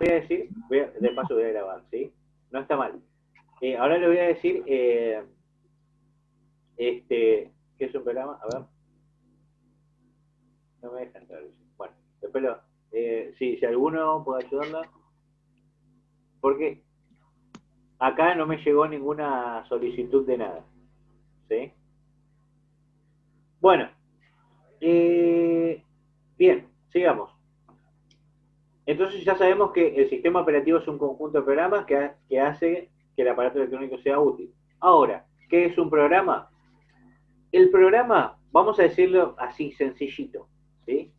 voy a decir, de paso voy a grabar, ¿sí? No está mal. Ahora le voy a decir, ¿qué es un programa? A ver, no me deja entrar. Bueno, después si alguno puede ayudarla, porque acá no me llegó ninguna solicitud de nada, ¿sí? Bueno, bien, sigamos. Entonces ya sabemos que el sistema operativo es un conjunto de programas que hace que el aparato electrónico sea útil. Ahora, ¿qué es un programa? El programa, vamos a decirlo así, sencillito, ¿sí?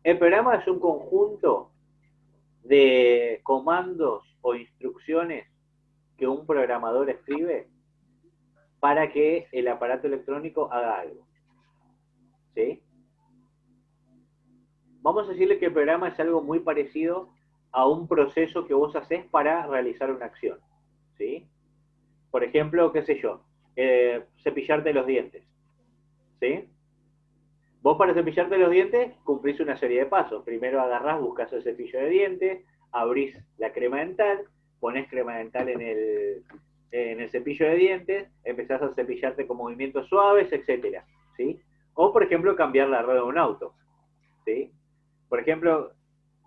El programa es un conjunto de comandos o instrucciones que un programador escribe para que el aparato electrónico haga algo, ¿sí? Vamos a decirle que el programa es algo muy parecido a un proceso que vos haces para realizar una acción, ¿sí? Por ejemplo, qué sé yo, cepillarte los dientes, ¿sí? Vos para cepillarte los dientes cumplís una serie de pasos. Primero agarrás, buscas el cepillo de dientes, abrís la crema dental, ponés crema dental en el cepillo de dientes, empezás a cepillarte con movimientos suaves, etcétera, ¿sí? O, por ejemplo, cambiar la rueda de un auto, ¿sí? Por ejemplo,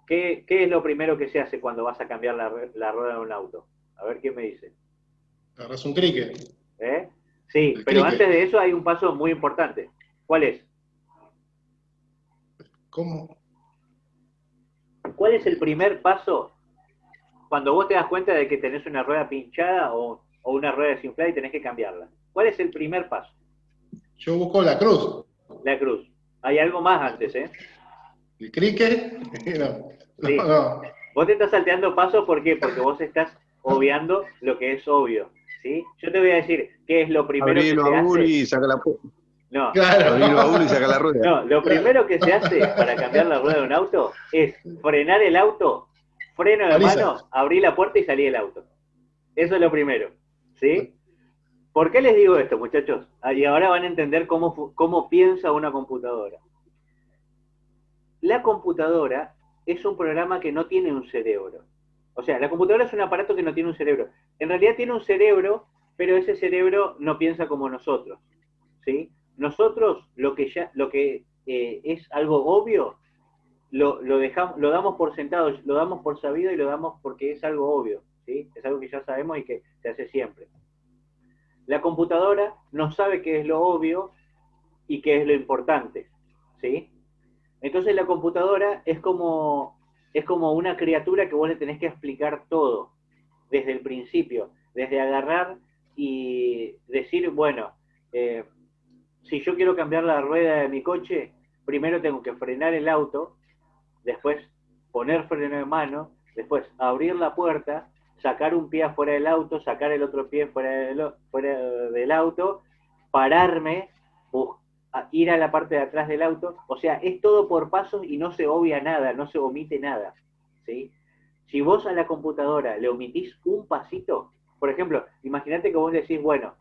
¿qué es lo primero que se hace cuando vas a cambiar la rueda de un auto? A ver quién me dice. Agarras un cricket. ¿Eh? Sí, El pero antes cricket. de eso hay un paso muy importante. ¿Cuál es? ¿Cómo? ¿Cuál es el primer paso cuando vos te das cuenta de que tenés una rueda pinchada o una rueda desinflada y tenés que cambiarla? ¿Cuál es el primer paso? Yo busco la cruz. La cruz. Hay algo más antes, ¿eh? El cricket. No, no, Sí. no. Vos te estás salteando pasos, ¿por qué? Porque vos estás obviando lo que es obvio, ¿sí? Yo te voy a decir qué es lo primero Abrí que el se baúl hace. y saca la No, abrí el baúl y Claro. saca la rueda. no, lo Claro. primero que se hace para cambiar la rueda de un auto es frenar el auto, freno de Baliza. mano, abrir la puerta y salir del auto. Eso es lo primero, ¿sí? ¿Por qué les digo esto, muchachos? Y ahora van a entender cómo piensa una computadora. La computadora es un programa que no tiene un cerebro. O sea, la computadora es un aparato que no tiene un cerebro. En realidad tiene un cerebro, pero ese cerebro no piensa como nosotros, ¿sí? Nosotros lo que es algo obvio, lo damos por sentado, lo damos por sabido y lo damos porque es algo obvio, ¿sí? Es algo que ya sabemos y que se hace siempre. La computadora no sabe qué es lo obvio y qué es lo importante, ¿sí? Entonces la computadora es como una criatura que vos le tenés que explicar todo, desde el principio, desde agarrar y decir, bueno, eh, si yo quiero cambiar la rueda de mi coche, primero tengo que frenar el auto, después poner freno de mano, después abrir la puerta, sacar un pie afuera del auto, sacar el otro pie fuera del auto, pararme, ir a la parte de atrás del auto, o sea, es todo por pasos y no se obvia nada, no se omite nada, ¿sí? Si vos a la computadora le omitís un pasito, por ejemplo, imagínate que vos decís, bueno,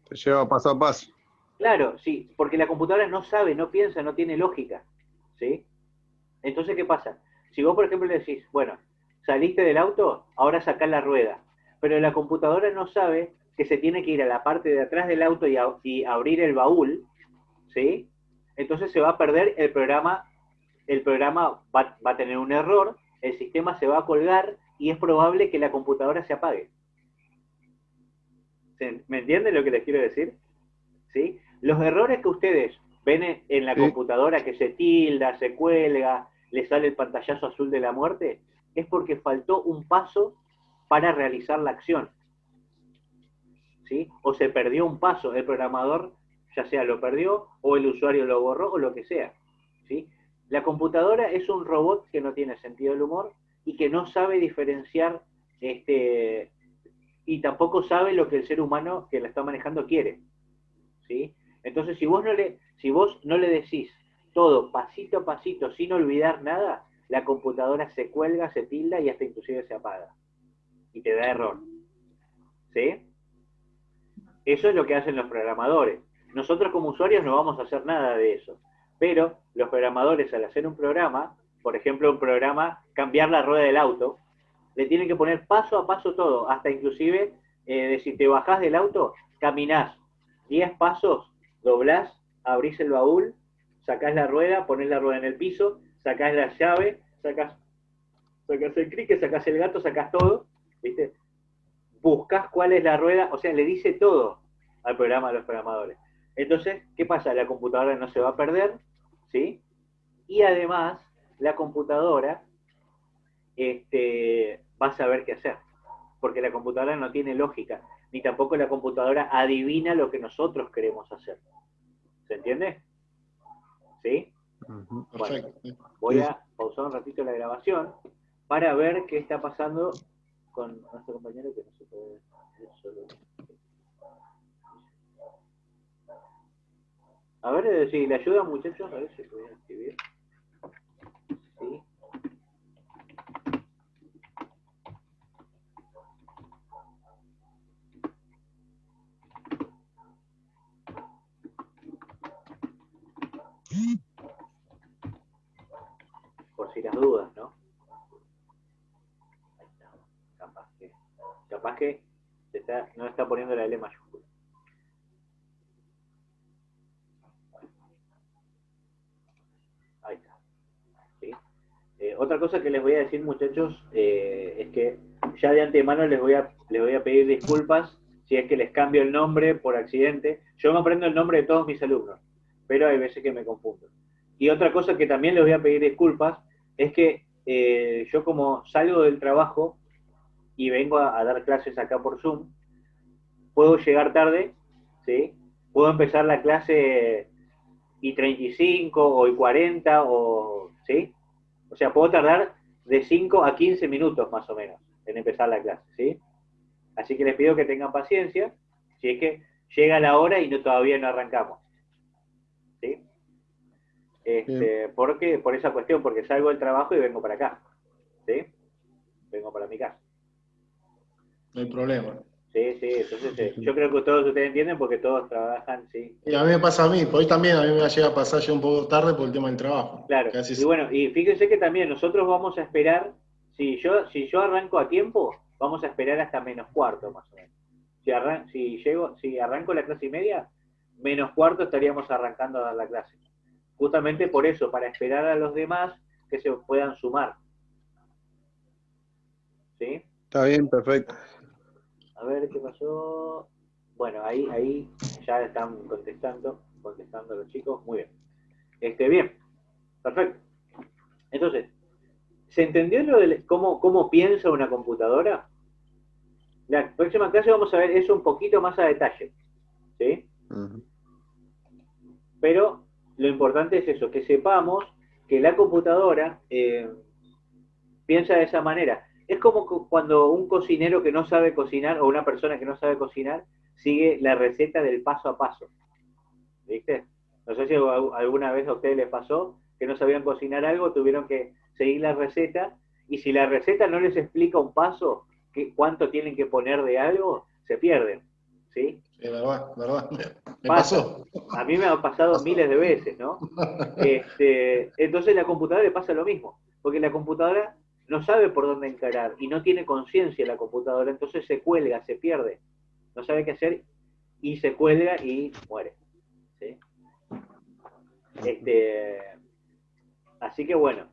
Te lleva paso a paso. claro, sí, porque la computadora no sabe, no piensa, no tiene lógica, ¿sí? Entonces, ¿qué pasa? Si vos, por ejemplo, le decís, bueno, saliste del auto, ahora sacá la rueda, pero la computadora no sabe que se tiene que ir a la parte de atrás del auto y abrir el baúl, ¿sí? Entonces se va a perder el programa va a tener un error, el sistema se va a colgar y es probable que la computadora se apague. ¿Me entienden lo que les quiero decir? ¿Sí? Los errores que ustedes ven en la Sí. computadora que se tilda, se cuelga, le sale el pantallazo azul de la muerte, es porque faltó un paso para realizar la acción, ¿sí? O se perdió un paso, el programador ya sea lo perdió o el usuario lo borró o lo que sea, ¿sí? La computadora es un robot que no tiene sentido del humor y que no sabe diferenciar y tampoco sabe lo que el ser humano que la está manejando quiere, ¿sí? Entonces, si vos no le decís todo pasito a pasito sin olvidar nada, la computadora se cuelga, se tilda y hasta inclusive se apaga y te da error, ¿sí? Eso es lo que hacen los programadores. Nosotros como usuarios no vamos a hacer nada de eso, pero los programadores al hacer un programa, por ejemplo un programa, cambiar la rueda del auto, Le tienen que poner paso a paso todo, hasta inclusive de si te bajás del auto, caminás 10 pasos, doblás, abrís el baúl, sacás la rueda, ponés la rueda en el piso, sacás la llave, sacás el cricket, sacás el gato, sacás todo, ¿viste? Buscás cuál es la rueda, o sea, le dice todo al programa de los programadores. Entonces, ¿qué pasa? La computadora no se va a perder, ¿sí? Y además, la computadora va a saber qué hacer, porque la computadora no tiene lógica, ni tampoco la computadora adivina lo que nosotros queremos hacer. ¿Se entiende? ¿Sí? Ujú. Bueno, Perfecto. voy a pausar un ratito la grabación para ver qué está pasando con nuestro compañero que no se puede ver solo. A ver si le ayuda, muchachos, a ver si pueden escribir. Sí. Por si las dudas, ¿no? Ahí está. Capaz que no está poniendo la L mayúscula. Bueno, ahí está. ¿Sí? Otra cosa que les voy a decir, muchachos, es que ya de antemano les voy a pedir disculpas si es que les cambio el nombre por accidente. Yo me aprendo el nombre de todos mis alumnos, pero hay veces que me confundo. Y otra cosa que también les voy a pedir disculpas es que yo como salgo del trabajo y vengo a dar clases acá por Zoom, puedo llegar tarde, ¿sí? Puedo empezar la clase y 35 o y 40 o, ¿sí? O sea, puedo tardar de 5 a 15 minutos más o menos en empezar la clase, ¿sí? Así que les pido que tengan paciencia, si es que llega la hora y todavía no arrancamos, ¿sí? Porque, por esa cuestión, porque salgo del trabajo y vengo para acá, ¿sí? Vengo para mi casa. No hay problema. Sí, sí, entonces yo creo que todos ustedes entienden porque todos trabajan, sí. Y a mí me pasa a mí, por hoy también a mí me llega a pasar ya un poco tarde por el tema del trabajo. Claro, Casi y bueno, y fíjense que también nosotros vamos a esperar, si yo arranco a tiempo, vamos a esperar hasta menos cuarto más o menos. Si arranco la clase y media, menos cuarto estaríamos arrancando a dar la clase. Justamente por eso, para esperar a los demás que se puedan sumar. ¿Sí? Está bien, perfecto. A ver qué pasó. Bueno, ahí ya están contestando los chicos. Muy bien. Bien, perfecto. Entonces, ¿se entendió lo de cómo piensa una computadora? La próxima clase vamos a ver eso un poquito más a detalle, ¿sí? Ujú. Pero lo importante es eso, que sepamos que la computadora piensa de esa manera. Es como cuando un cocinero que no sabe cocinar o una persona que no sabe cocinar sigue la receta del paso a paso, ¿viste? No sé si alguna vez a ustedes les pasó que no sabían cocinar algo, tuvieron que seguir la receta, y si la receta no les explica un paso, cuánto tienen que poner de algo, se pierden, ¿sí? Sí, verdad. Me Pasa. pasó. A mí me ha pasado miles de veces, ¿no? Entonces la computadora le pasa lo mismo, porque la computadora no sabe por dónde encarar y no tiene conciencia la computadora, entonces se cuelga, se pierde, no sabe qué hacer y se cuelga y muere, ¿sí? Así que bueno,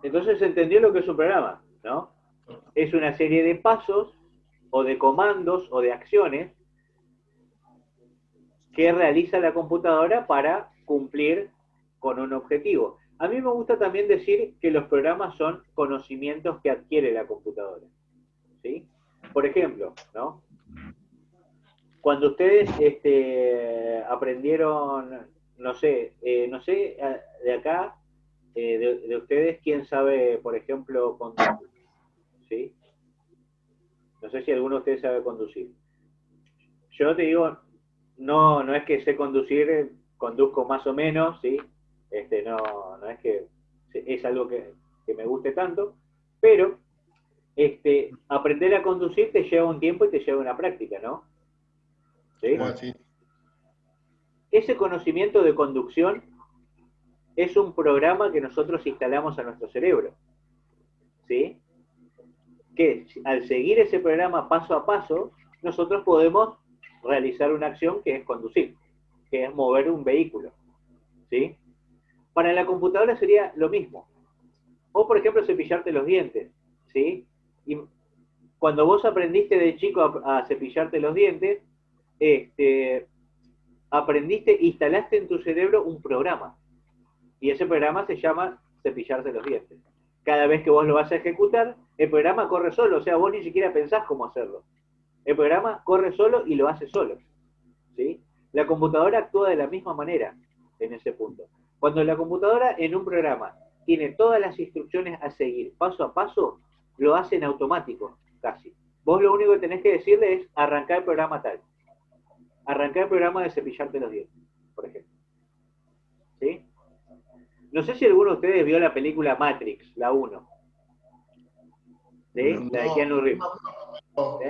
entonces se entendió lo que es un programa, ¿no? Es una serie de pasos o de comandos o de acciones que realiza la computadora para cumplir con un objetivo. A mí me gusta también decir que los programas son conocimientos que adquiere la computadora, ¿sí? Por ejemplo, ¿no? Cuando ustedes aprendieron, no sé, de acá, de ustedes, ¿quién sabe, por ejemplo, conducir? ¿Sí? No sé si alguno de ustedes sabe conducir. Yo te digo, no es que sé conducir, conduzco más o menos, ¿sí? No es que es algo que me guste tanto, pero aprender a conducir te lleva un tiempo y te lleva una práctica, ¿no? ¿Sí? Ah, sí. Ese conocimiento de conducción es un programa que nosotros instalamos a nuestro cerebro, ¿sí? que al seguir ese programa paso a paso, nosotros podemos realizar una acción que es conducir, que es mover un vehículo, ¿sí? Para la computadora sería lo mismo. O, por ejemplo, cepillarte los dientes, ¿sí? Y cuando vos aprendiste de chico a cepillarte los dientes, aprendiste, instalaste en tu cerebro un programa. Y ese programa se llama cepillarse los dientes. Cada vez que vos lo vas a ejecutar, el programa corre solo, o sea, vos ni siquiera pensás cómo hacerlo. El programa corre solo y lo hace solo, ¿sí? La computadora actúa de la misma manera en ese punto. Cuando la computadora en un programa tiene todas las instrucciones a seguir paso a paso, lo hace en automático, casi. Vos lo único que tenés que decirle es arrancar el programa tal. Arrancar el programa de cepillarte los dientes, por ejemplo. ¿Sí? No sé si alguno de ustedes vio la película Matrix, la 1. ¿Sí? No, La de Keanu Reeves. no. ¿Sí?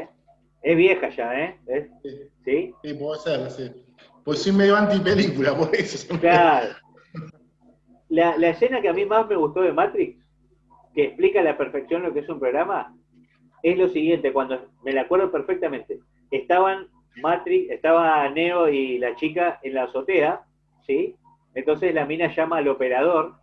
Es vieja ya, ¿eh? ¿Sí? Sí, puede ser, sí. Pues soy medio antipelícula, por eso. Claro. La escena que a mí más me gustó de Matrix, que explica a la perfección lo que es un programa, es lo siguiente, cuando me la acuerdo perfectamente. Estaban Matrix, estaba Neo y la chica en la azotea, ¿sí? Entonces la mina llama al operador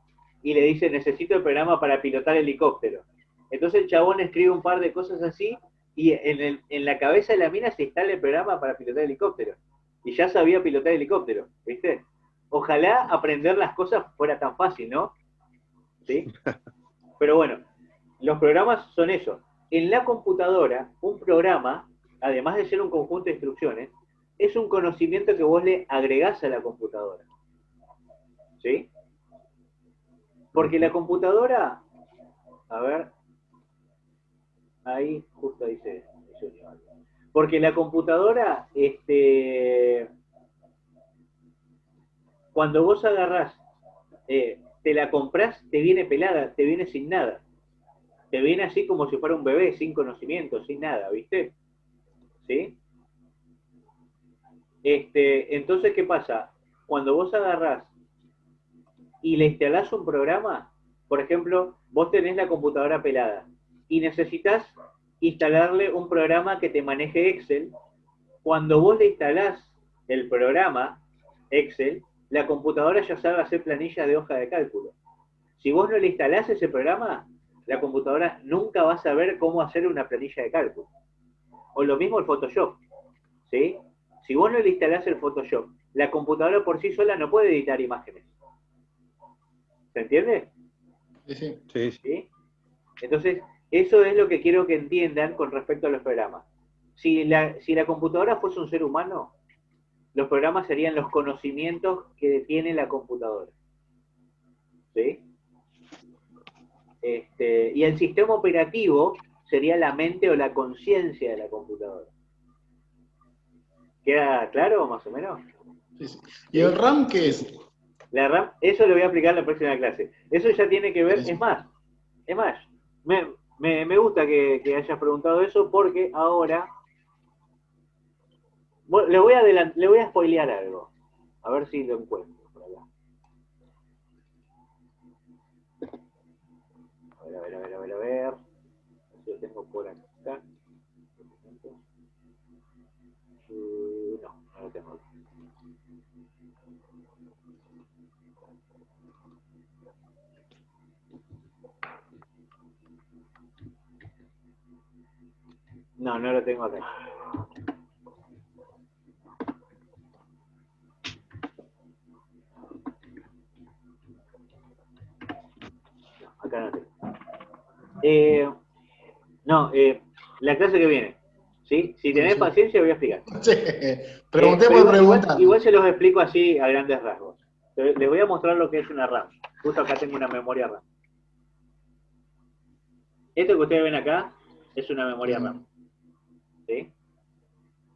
y le dice, necesito el programa para pilotar helicóptero. Entonces el chabón escribe un par de cosas así y en la cabeza de la mina se instala el programa para pilotar helicóptero. Y ya sabía pilotar helicóptero, ¿viste? Ojalá aprender las cosas fuera tan fácil, ¿no? ¿Sí? Pero bueno, los programas son eso. En la computadora, un programa, además de ser un conjunto de instrucciones, es un conocimiento que vos le agregás a la computadora. ¿Sí? Porque la computadora, a ver, ahí, justo ahí se unió algo. Porque la computadora, cuando vos agarrás, te la comprás, te viene pelada, te viene sin nada. Te viene así como si fuera un bebé, sin conocimiento, sin nada, ¿viste? ¿Sí? Entonces, ¿qué pasa? Cuando vos agarrás y le instalás un programa, por ejemplo, vos tenés la computadora pelada y necesitas instalarle un programa que te maneje Excel. Cuando vos le instalás el programa Excel, la computadora ya sabe hacer planillas de hoja de cálculo. Si vos no le instalás ese programa, la computadora nunca va a saber cómo hacer una planilla de cálculo. O lo mismo el Photoshop, ¿sí? Si vos no le instalás el Photoshop, la computadora por sí sola no puede editar imágenes. ¿Se entiende? Sí. ¿Sí? Entonces, eso es lo que quiero que entiendan con respecto a los programas. Si la computadora fuese un ser humano, los programas serían los conocimientos que tiene la computadora. ¿Sí? Y el sistema operativo sería la mente o la conciencia de la computadora. ¿Queda claro, más o menos? Sí. ¿Y el RAM qué es? La RAM, eso lo voy a explicar en la próxima clase. Eso ya tiene que ver, es más, me gusta que hayas preguntado eso porque ahora bueno, le voy a spoilear algo. A ver si lo encuentro por acá. A ver. Si lo tengo por acá. No lo tengo. No lo tengo acá. No, acá no tengo. La clase que viene. ¿Sí? Si tenés paciencia voy a explicar. Sí. Pregunté por preguntar. Igual se los explico así a grandes rasgos. Les voy a mostrar lo que es una RAM. Justo acá tengo una memoria RAM. Esto que ustedes ven acá es una memoria RAM. ¿Sí?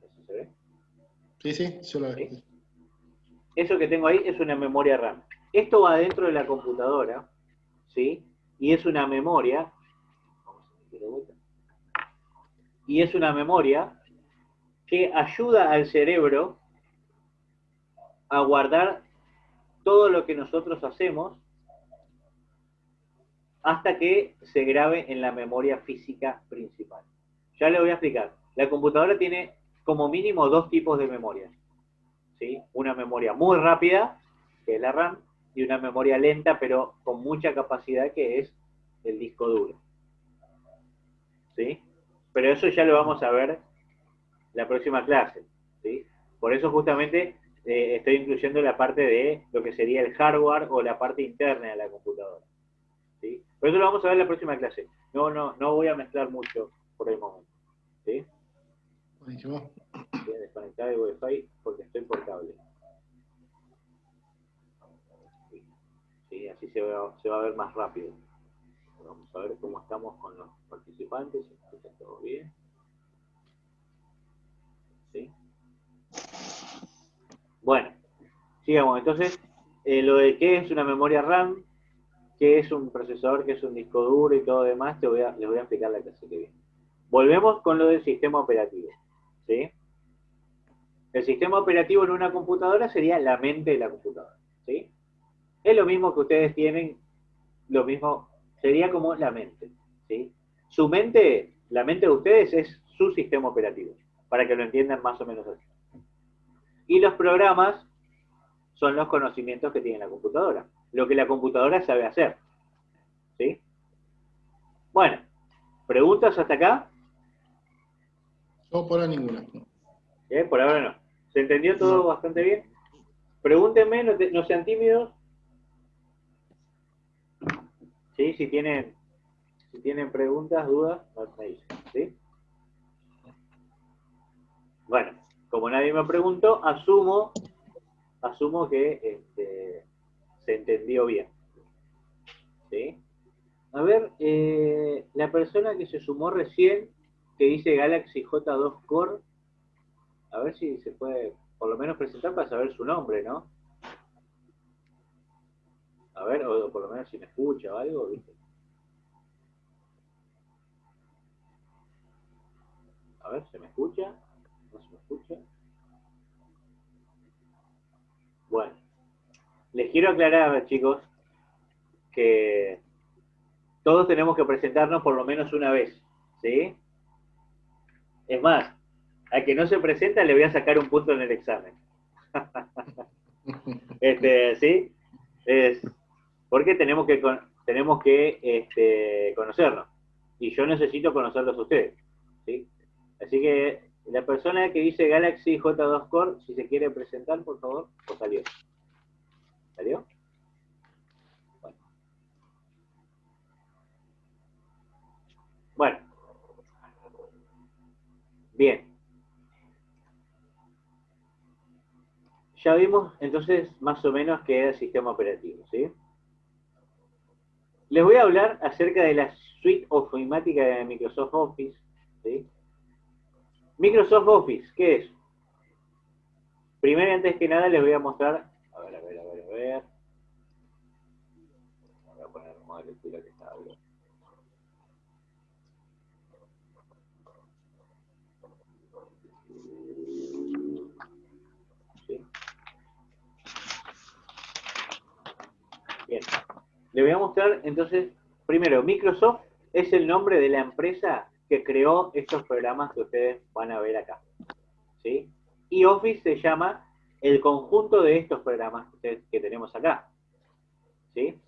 ¿Eso se ve? Sí, yo lo veo. ¿Sí? Eso que tengo ahí es una memoria RAM. Esto va dentro de la computadora, ¿sí? Y es una memoria. Y es una memoria que ayuda al cerebro a guardar todo lo que nosotros hacemos hasta que se grabe en la memoria física principal. Ya le voy a explicar. La computadora tiene como mínimo dos tipos de memoria, ¿sí? Una memoria muy rápida, que es la RAM, y una memoria lenta, pero con mucha capacidad, que es el disco duro, ¿sí? Pero eso ya lo vamos a ver la próxima clase, ¿sí? Por eso justamente estoy incluyendo la parte de lo que sería el hardware o la parte interna de la computadora, ¿sí? Pero eso lo vamos a ver en la próxima clase. No voy a mezclar mucho por el momento, ¿sí? Buenísimo. Voy a desconectar el Wi-Fi porque estoy por cable. ¿Sí? Así se va a ver más rápido. Vamos a ver cómo estamos con los participantes. ¿Está todo bien? ¿Sí? Bueno, sigamos. Entonces, lo de qué es una memoria RAM, qué es un procesador, qué es un disco duro y todo demás, les voy a explicar la clase que viene. Volvemos con lo del sistema operativo, ¿sí? El sistema operativo en una computadora sería la mente de la computadora, ¿sí? Es lo mismo que ustedes tienen, lo mismo, sería como la mente, ¿sí? Su mente, la mente de ustedes es su sistema operativo, para que lo entiendan más o menos así. Y los programas son los conocimientos que tiene la computadora, lo que la computadora sabe hacer, ¿sí? Bueno, ¿preguntas hasta acá? Yo por ahora ninguna. Por ahora no. ¿Se entendió todo No. bastante bien? Pregúntenme, no sean tímidos, ¿sí? Si tienen preguntas, dudas, me dicen, ¿sí? Bueno, como nadie me preguntó, asumo que se entendió bien, ¿sí? A ver, la persona que se sumó recién, que dice Galaxy J2 Core, a ver si se puede por lo menos presentar para saber su nombre, ¿no? A ver, o por lo menos si me escucha o algo, ¿viste? A ver, ¿se me escucha? ¿No se me escucha? Bueno, les quiero aclarar, chicos, que todos tenemos que presentarnos por lo menos una vez, ¿sí? Es más, al que no se presenta le voy a sacar un punto en el examen. ¿Sí? Es porque tenemos que conocernos. Y yo necesito conocerlos a ustedes, ¿sí? Así que la persona que dice Galaxy J2 Core, si se quiere presentar, por favor, o salió. ¿Salió? Bueno, bien. Ya vimos entonces más o menos qué era el sistema operativo, ¿sí? Les voy a hablar acerca de la suite ofimática de Microsoft Office, ¿sí? Microsoft Office, ¿qué es? Primero, antes que nada, les voy a mostrar. A ver. Voy a poner modo de lectura que estaba bien. ¿Sí? Bien. Les voy a mostrar, entonces, primero, Microsoft es el nombre de la empresa que creó estos programas que ustedes van a ver acá, ¿sí? Y Office se llama el conjunto de estos programas que tenemos acá, ¿sí?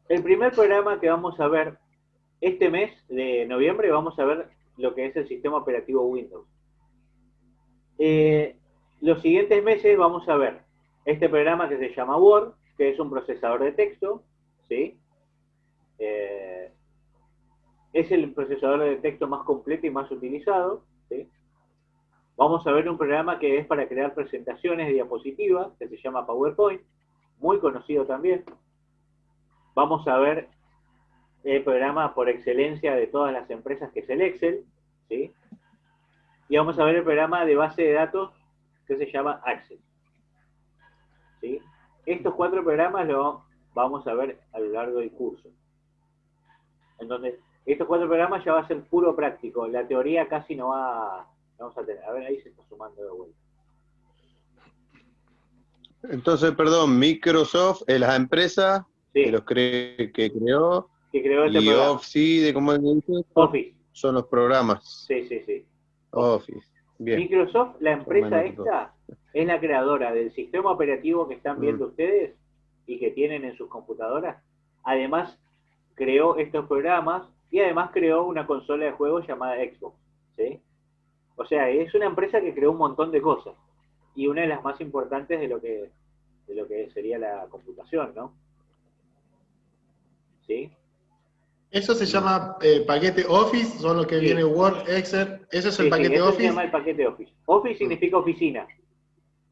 El primer programa que vamos a ver este mes de noviembre, vamos a ver lo que es el sistema operativo Windows. Los siguientes meses vamos a ver este programa que se llama Word, que es un procesador de texto, ¿sí? Es el procesador de texto más completo y más utilizado, ¿sí? Vamos a ver un programa que es para crear presentaciones de diapositivas, que se llama PowerPoint, muy conocido también. Vamos a ver el programa por excelencia de todas las empresas, que es el Excel, ¿sí? Y vamos a ver el programa de base de datos que se llama Access, ¿sí? Estos 4 programas los vamos a ver a lo largo del curso. Entonces, estos 4 programas ya va a ser puro práctico. La teoría casi no vamos a tener. A ver, ahí se está sumando de vuelta. Entonces, perdón, Microsoft es la empresa. Sí, de los que creó, que creó este y programa. Office, de cómo le dice, Office. son los programas. Sí, sí, sí. Office. Bien. Microsoft, la empresa Hermano, todo. esta, es la creadora del sistema operativo que están Mm. viendo ustedes y que tienen en sus computadoras. Además, creó estos programas y además creó una consola de juegos llamada Xbox. ¿Sí? O sea, es una empresa que creó un montón de cosas y una de las más importantes de lo que sería la computación, ¿no? ¿Sí? Eso se llama paquete Office, son los que Sí, viene Word, Excel. ¿Eso es el sí, sí, paquete eso se llama el Office? paquete Office. Office Mm, significa oficina, ¿sí?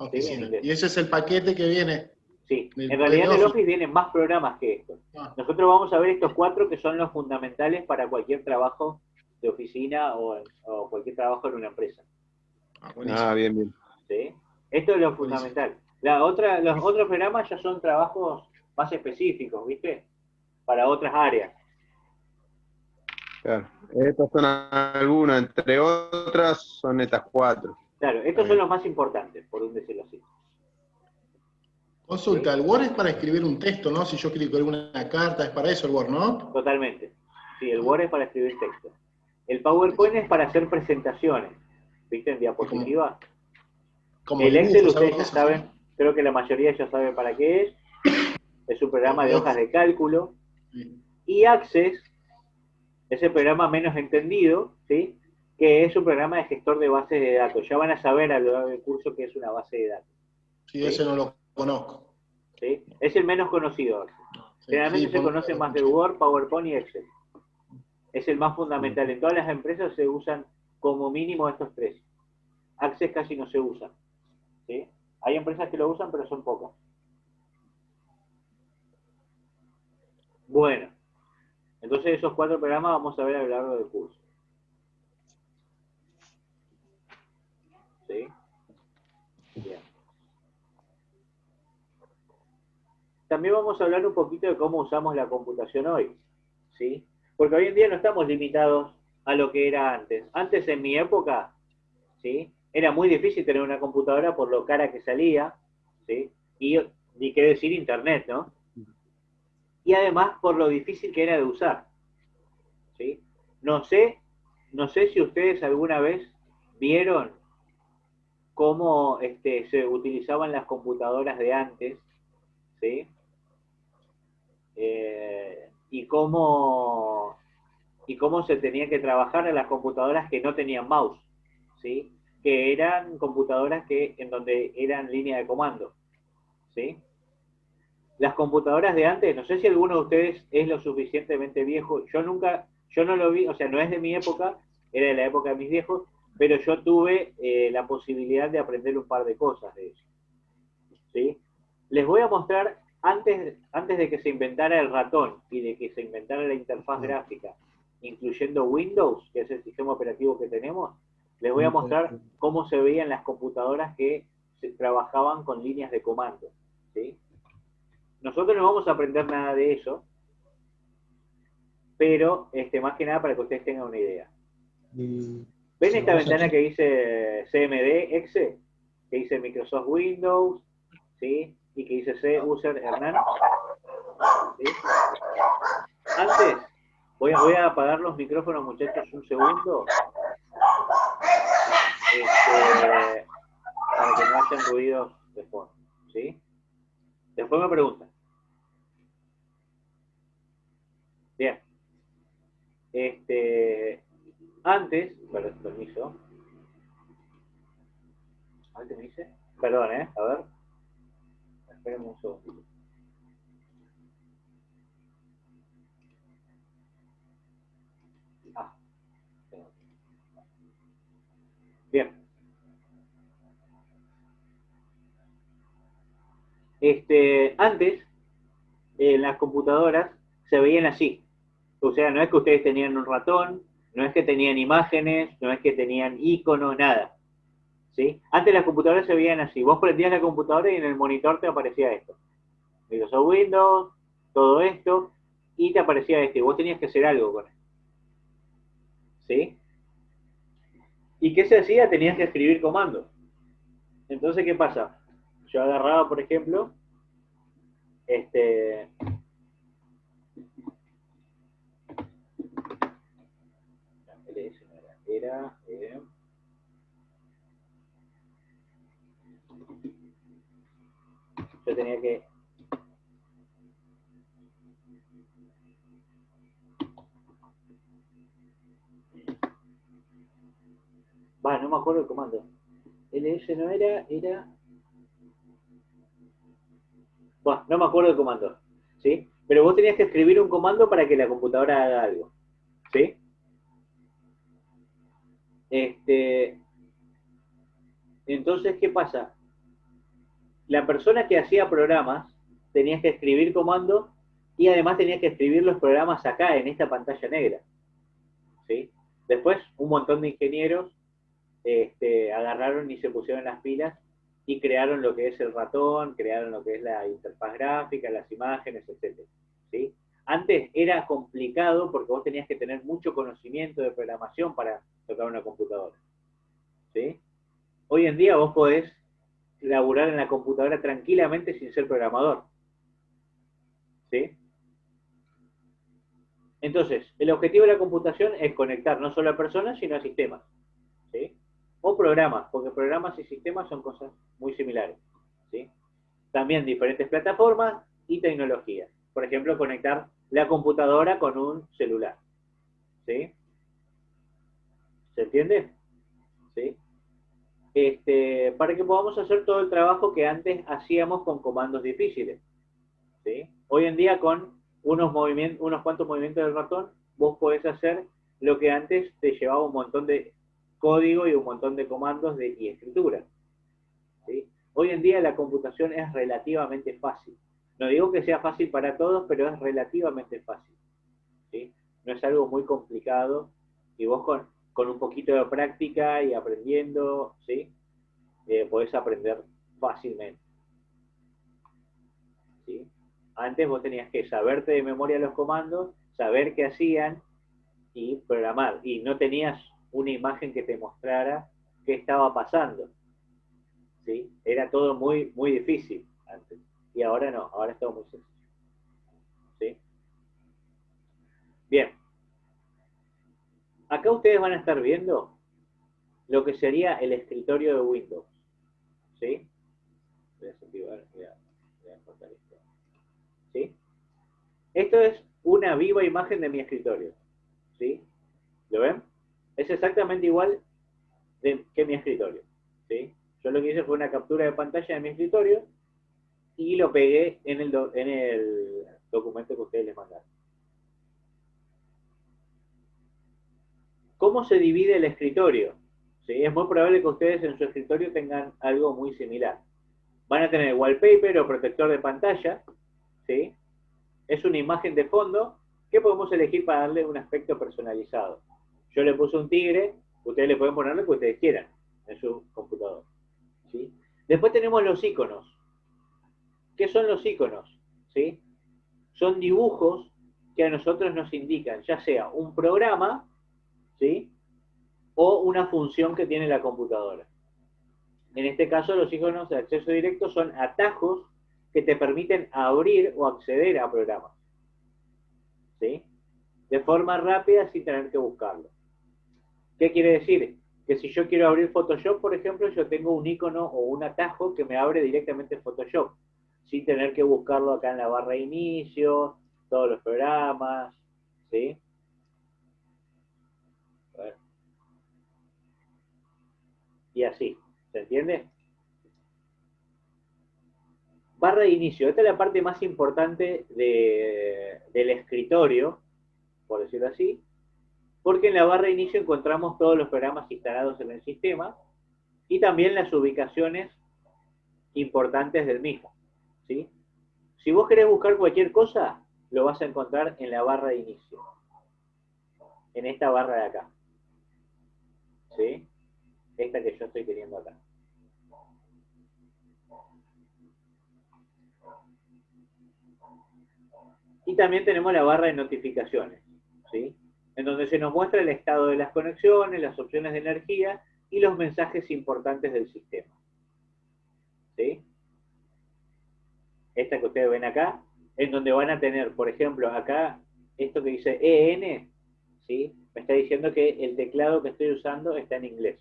En Oficina. inglés. Y ese es el paquete que viene, Sí, el en paquete realidad en el Office. Office vienen más programas que estos. Ah, Nosotros vamos a ver estos 4 que son los fundamentales para cualquier trabajo de oficina o cualquier trabajo en una empresa. buenísimo, Bien, bien. ¿Sí? Esto es lo buenísimo. fundamental. Los otros programas ya son trabajos más específicos, ¿viste? Para otras áreas. Claro. Estas son algunas, entre otras, son estas 4. Claro, Está estos son bien. los más importantes, por un decirlo así. Consulta, ¿Sí? el Word es para escribir un texto, ¿no? Si yo escribo alguna carta, es para eso el Word, ¿no? Totalmente. Sí, el Ah, Word es para escribir texto. El PowerPoint buenísimo. es para hacer presentaciones, ¿viste? En Y diapositiva. como El Excel, dibujos, algo ustedes de ya eso, ¿sí? saben, creo que la mayoría ya sabe para qué es. Es un programa de hojas Excel. de cálculo. Sí. Y Access es el programa menos entendido, ¿sí? Que es un programa de gestor de bases de datos. Ya van a saber a lo largo del curso qué es una base de datos. Sí, ese ¿Sí? no lo conozco. ¿Sí? Es el menos conocido. Access. Sí, sí, Generalmente se conoce lo más de escuché. Word, PowerPoint y Excel. Es el más fundamental. En todas las empresas se usan como mínimo estos 3. Access casi no se usa. ¿Sí? Hay empresas que lo usan, pero son pocas. Bueno, entonces esos 4 programas vamos a ver a lo largo del curso. ¿Sí? Bien. También vamos a hablar un poquito de cómo usamos la computación hoy. ¿Sí? Porque hoy en día no estamos limitados a lo que era antes. Antes, en mi época, ¿sí? Era muy difícil tener una computadora por lo cara que salía, ¿sí? Y ni qué decir internet, ¿no? Y además por lo difícil que era de usar, ¿sí? No sé, no sé si ustedes alguna vez vieron cómo se utilizaban las computadoras de antes, ¿sí? Y cómo se tenía que trabajar en las computadoras que no tenían mouse, ¿sí? Que eran computadoras en donde eran línea de comando, ¿sí? Las computadoras de antes, no sé si alguno de ustedes es lo suficientemente viejo, yo no lo vi, o sea, no es de mi época, era de la época de mis viejos, pero yo tuve la posibilidad de aprender un par de cosas de eso, ¿sí? Les voy a mostrar, antes de que se inventara el ratón y de que se inventara la interfaz gráfica, incluyendo Windows, que es el sistema operativo que tenemos, les voy a mostrar cómo se veían las computadoras que se trabajaban con líneas de comando, ¿sí? Nosotros no vamos a aprender nada de eso, pero más que nada para que ustedes tengan una idea. Y ¿Ven si esta vamos ventana aquí, que dice CMD, exe? Que dice Microsoft Windows, ¿sí? Y que dice C, User, Hernán. ¿Sí? Antes, voy a apagar los micrófonos, muchachos, un segundo, para que no hayan ruidos de fondo, ¿sí? Después me preguntan. Bien. Antes, permiso. ¿Antes me dice? Perdón, a ver. Espérenme un segundo. Ah, bien. Antes, en las computadoras se veían así. O sea, no es que ustedes tenían un ratón, no es que tenían imágenes, no es que tenían iconos, nada. ¿Sí? Antes las computadoras se veían así. Vos prendías la computadora y en el monitor te aparecía esto. Microsoft Windows, todo esto, y te aparecía esto. Y vos tenías que hacer algo con esto. ¿Sí? ¿Y qué se hacía? Tenías que escribir comandos. Entonces, ¿qué pasa? Yo agarraba, por ejemplo, este, era... yo tenía que... no me acuerdo el comando. LS no era... no me acuerdo el comando, ¿sí? Pero vos tenías que escribir un comando para que la computadora haga algo, ¿sí? Entonces, ¿qué pasa? La persona que hacía programas tenía que escribir comandos y además tenía que escribir los programas acá, en esta pantalla negra, ¿sí? Después, un montón de ingenieros agarraron y se pusieron las pilas y crearon lo que es el ratón, crearon lo que es la interfaz gráfica, las imágenes, etc. ¿Sí? Antes era complicado porque vos tenías que tener mucho conocimiento de programación para tocar una computadora, ¿sí? Hoy en día vos podés laburar en la computadora tranquilamente sin ser programador, ¿sí? Entonces, el objetivo de la computación es conectar no solo a personas, sino a sistemas, ¿sí? O programas, porque programas y sistemas son cosas muy similares, ¿sí? También diferentes plataformas y tecnologías. Por ejemplo, conectar la computadora con un celular, ¿sí? ¿Se entiende? ¿Sí? Para que podamos hacer todo el trabajo que antes hacíamos con comandos difíciles, ¿sí? Hoy en día con unos cuantos movimientos del ratón, vos podés hacer lo que antes te llevaba un montón de código y un montón de comandos y escritura, ¿sí? Hoy en día la computación es relativamente fácil. No digo que sea fácil para todos, pero es relativamente fácil, ¿sí? No es algo muy complicado y vos con un poquito de práctica y aprendiendo, ¿sí? Podés aprender fácilmente, ¿sí? Antes vos tenías que saberte de memoria los comandos, saber qué hacían y programar. Y no tenías una imagen que te mostrara qué estaba pasando, ¿sí? Era todo muy, muy difícil antes. Y ahora no, ahora es todo muy sencillo, ¿sí? Bien. Acá ustedes van a estar viendo lo que sería el escritorio de Windows, ¿sí? Voy a desactivar, voy a cortar esto, ¿sí? Esto es una viva imagen de mi escritorio, ¿sí? ¿Lo ven? Es exactamente igual que mi escritorio, ¿sí? Yo lo que hice fue una captura de pantalla de mi escritorio y lo pegué en el documento que ustedes les mandaron. ¿Cómo se divide el escritorio? ¿Sí? Es muy probable que ustedes en su escritorio tengan algo muy similar. Van a tener wallpaper o protector de pantalla, ¿sí? Es una imagen de fondo que podemos elegir para darle un aspecto personalizado. Yo le puse un tigre, ustedes le pueden poner lo que ustedes quieran en su computador, ¿sí? Después tenemos los iconos. ¿Qué son los iconos? ¿Sí? Son dibujos que a nosotros nos indican, ya sea un programa, ¿sí? O una función que tiene la computadora. En este caso, los iconos de acceso directo son atajos que te permiten abrir o acceder a programas, ¿sí? De forma rápida sin tener que buscarlo. ¿Qué quiere decir? Que si yo quiero abrir Photoshop, por ejemplo, yo tengo un icono o un atajo que me abre directamente Photoshop, sin tener que buscarlo acá en la barra de inicio, todos los programas, ¿sí? A ver. Y así, ¿se entiende? Barra de inicio, esta es la parte más importante del escritorio, por decirlo así, porque en la barra de inicio encontramos todos los programas instalados en el sistema y también las ubicaciones importantes del mismo, ¿sí? Si vos querés buscar cualquier cosa, lo vas a encontrar en la barra de inicio, en esta barra de acá, ¿sí? Esta que yo estoy teniendo acá. Y también tenemos la barra de notificaciones, ¿sí? En donde se nos muestra el estado de las conexiones, las opciones de energía y los mensajes importantes del sistema, ¿sí? Esta que ustedes ven acá, en donde van a tener, por ejemplo, acá, esto que dice EN, ¿sí? me está diciendo que el teclado que estoy usando está en inglés.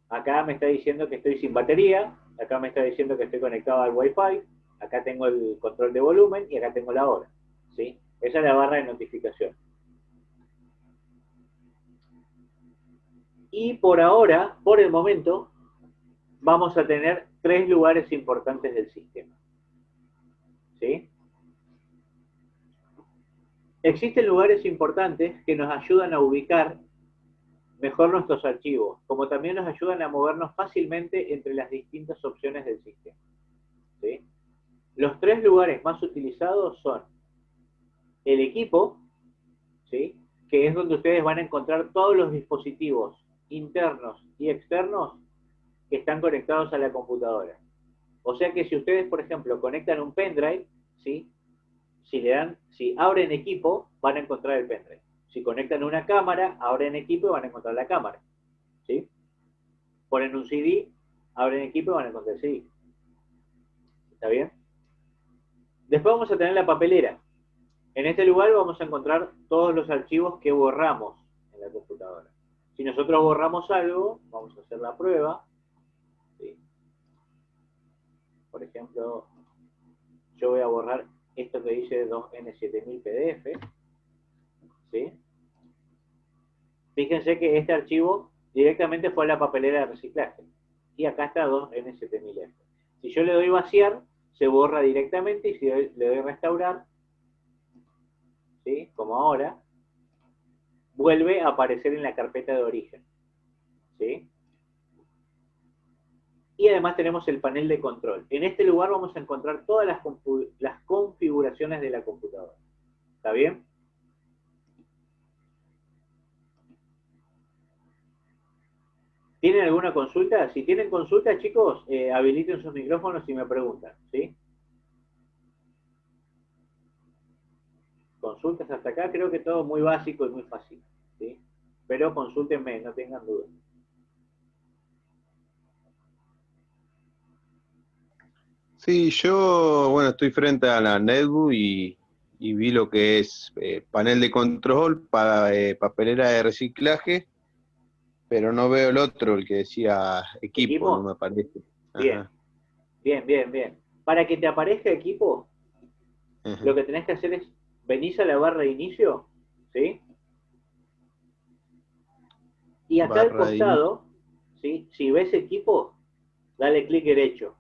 Acá me está diciendo que estoy sin batería, acá me está diciendo que estoy conectado al Wi-Fi, acá tengo el control de volumen y acá tengo la hora. ¿Sí? Esa es la barra de notificación. Y por ahora, por el momento, vamos a tener 3 lugares importantes del sistema. ¿Sí? Existen lugares importantes que nos ayudan a ubicar mejor nuestros archivos, como también nos ayudan a movernos fácilmente entre las distintas opciones del sistema. ¿Sí? Los 3 lugares más utilizados son el equipo, ¿sí? Que es donde ustedes van a encontrar todos los dispositivos internos y externos que están conectados a la computadora. O sea que si ustedes, por ejemplo, conectan un pendrive, ¿sí? Si abren equipo, van a encontrar el pendrive. Si conectan una cámara, abren equipo y van a encontrar la cámara. ¿Sí? Ponen un CD, abren equipo y van a encontrar el CD. ¿Está bien? Después vamos a tener la papelera. En este lugar vamos a encontrar todos los archivos que borramos en la computadora. Si nosotros borramos algo, vamos a hacer la prueba. ¿Sí? Por ejemplo, yo voy a borrar esto que dice 2N7000 PDF. ¿Sí? Fíjense que este archivo directamente fue a la papelera de reciclaje. Y acá está 2N7000F. Si yo le doy vaciar, se borra directamente, y si le doy restaurar, ¿sí? Como ahora, vuelve a aparecer en la carpeta de origen. ¿Sí? Y además tenemos el panel de control. En este lugar vamos a encontrar todas las configuraciones de la computadora. ¿Está bien? ¿Tienen alguna consulta? Si tienen consulta, chicos, habiliten sus micrófonos y me preguntan. ¿Sí? Consultas hasta acá, creo que todo muy básico y muy fácil. ¿Sí? Pero consúltenme, no tengan dudas. Sí, yo, bueno, estoy frente a la netbook y vi lo que es panel de control, papelera de reciclaje, pero no veo el otro, el que decía equipo, no me ¿Equipo? aparece. Bien, Ajá, bien, bien, bien. Para que te aparezca equipo, lo ajá. que tenés que hacer es, venís a la barra de inicio, ¿sí? Y acá al Barra de inicio. costado, ¿sí? Si ves equipo, dale clic derecho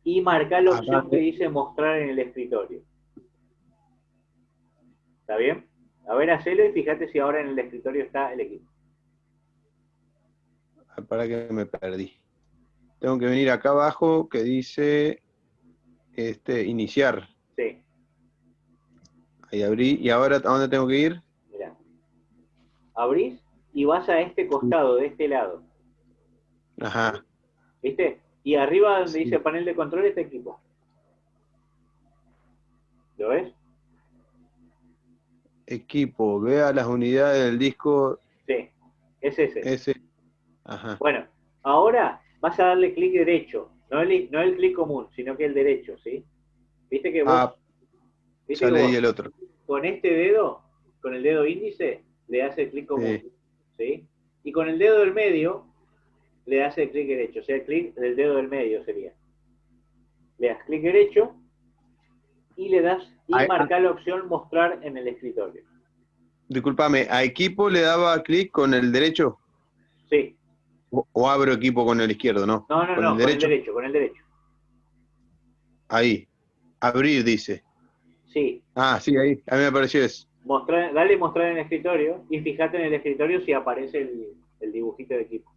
y marca la Acá, opción que dice mostrar en el escritorio. ¿Está bien? A ver, hacelo y fíjate si ahora en el escritorio está el equipo. para que me perdí. Tengo que venir acá abajo que dice iniciar. Sí, Ahí abrí. ¿Y ahora a dónde tengo que ir? mirá. Abrís y vas a este costado, de este lado. ¿Sí? Ajá, ¿Viste? Y arriba donde dice sí. panel de control está equipo. ¿Lo ves? Equipo, vea las unidades del disco Sí, es ese. S. Ajá. Bueno, ahora vas a darle clic derecho, no el clic común, sino que el derecho, ¿sí? Viste que Ah, vos, viste ya que leí vos el otro. con este dedo, con el dedo índice, le das el clic común, Sí. ¿sí? Y con el dedo del medio le das el clic derecho, o sea, el clic del dedo del medio sería. Le das clic derecho y le das y marcar la opción mostrar en el escritorio. Discúlpame, ¿a equipo le daba clic con el derecho? Sí, O abro equipo con el izquierdo, ¿no? no, no, Con el no, con el derecho. derecho, con el derecho. Ahí. Abrir, dice. Sí, Ah, sí, ahí. A mí me apareció eso. dale mostrar en el escritorio y fíjate en el escritorio si aparece el dibujito de equipo.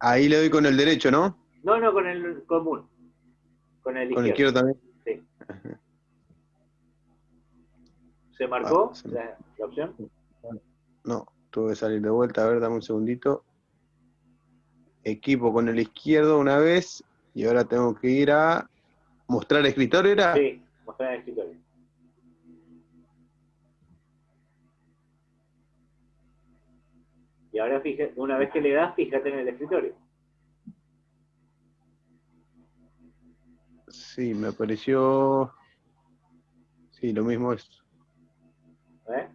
Ahí le doy con el derecho, ¿no? No, no, con el común, con el Con el izquierdo. izquierdo también. Sí. ¿Se Ah, marcó la opción? no, tuve que salir de vuelta. A ver, dame un segundito. Equipo con el izquierdo una vez. Y ahora tengo que ir a mostrar escritorio, ¿era? Sí, mostrar en el escritorio. Y ahora fíjate, una vez que le das, fíjate en el escritorio. Sí, me apareció. Sí, lo mismo es. ¿Eh?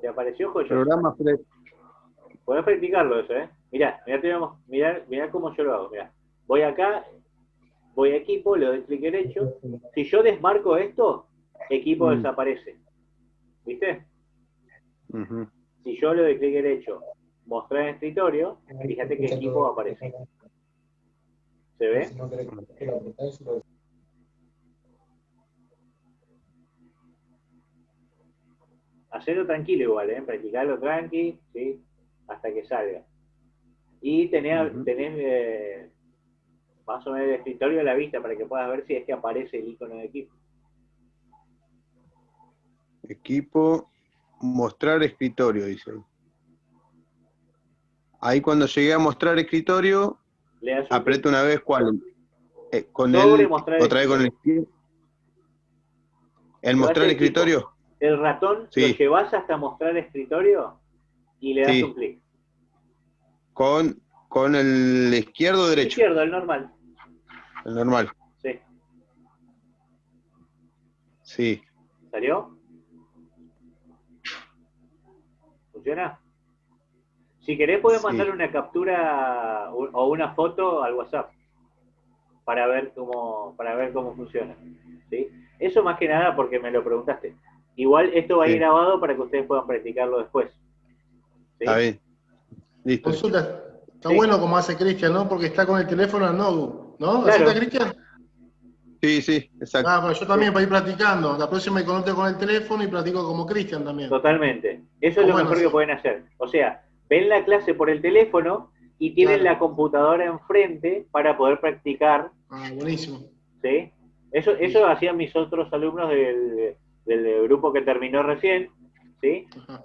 ¿Te apareció, Joyo? Programa Flex. Podés practicarlo eso, ¿eh? Mirá cómo yo lo hago, mirá. Voy acá, voy a equipo, le doy clic derecho. Si yo desmarco esto, equipo desaparece. ¿Viste? Ujú. Si yo le doy clic derecho, mostrar en escritorio, fíjate que equipo aparece. ¿Se ve? Hacelo tranquilo igual, practicarlo tranqui, ¿sí? Hasta que salga. Y tenés más o menos el escritorio a la vista para que puedas ver si es que aparece el icono de equipo. Equipo, mostrar escritorio, dice. Ahí cuando llegué a mostrar escritorio, Le das un aprieto clic una vez cuál. Con sobre el, mostrar otra vez con el escritorio. el Te vas mostrar a equipo. escritorio. El ratón lo Sí, llevas hasta mostrar escritorio y le das un sí. clic. Con el izquierdo o derecho, Izquierdo, el normal. el normal. Sí. Sí, ¿Salió? ¿Funciona? Si querés podés sí. mandar una captura o una foto al WhatsApp para ver cómo funciona. ¿Sí? Eso más que nada porque me lo preguntaste. Igual esto va a ir Bien, grabado para que ustedes puedan practicarlo después. está ¿Sí? bien. Listo. Consulta, está Sí. bueno como hace Cristian, ¿no? Porque está con el teléfono al notebook, ¿no? ¿Así está Claro, Cristian? Sí, sí, exacto. Bueno, yo también para ir practicando. La próxima me conecto con el teléfono y practico como Cristian también. totalmente. Eso Está es lo bueno, mejor que sí. pueden hacer. O sea, ven la clase por el teléfono y tienen la Claro. computadora enfrente para poder practicar. Ah, buenísimo. ¿Sí? Eso hacían mis otros alumnos del grupo que terminó recién. ¿Sí? Ajá.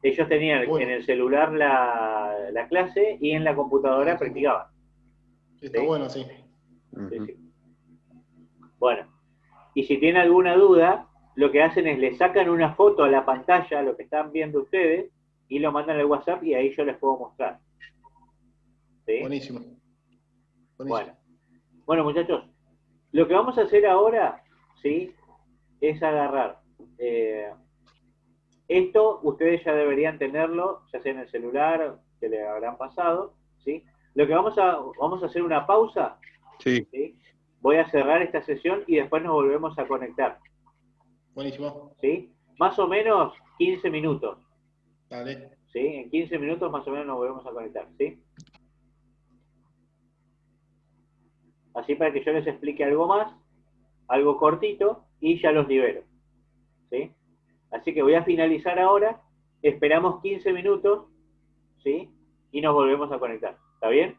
Ellos tenían en Bueno, el celular la clase y en la computadora practicaban. sí, está ¿Sí? bueno, sí. Sí, Ujú. sí. Bueno, y si tienen alguna duda, lo que hacen es le sacan una foto a la pantalla, lo que están viendo ustedes, y lo mandan al WhatsApp y ahí yo les puedo mostrar. ¿Sí? Buenísimo. Bueno. Buenísimo. Bueno, muchachos, lo que vamos a hacer ahora, ¿sí? Es agarrar. Esto ustedes ya deberían tenerlo, ya sea en el celular, que le habrán pasado, ¿sí? Lo que vamos a hacer una pausa, Sí, ¿sí? Voy a cerrar esta sesión y después nos volvemos a conectar, Buenísimo. ¿sí? Más o menos 15 minutos, Dale. ¿sí? En 15 minutos más o menos nos volvemos a conectar, ¿sí? Así para que yo les explique algo más, algo cortito, y ya los libero, ¿sí? Así que voy a finalizar ahora, esperamos 15 minutos, ¿sí? Y nos volvemos a conectar, ¿está bien?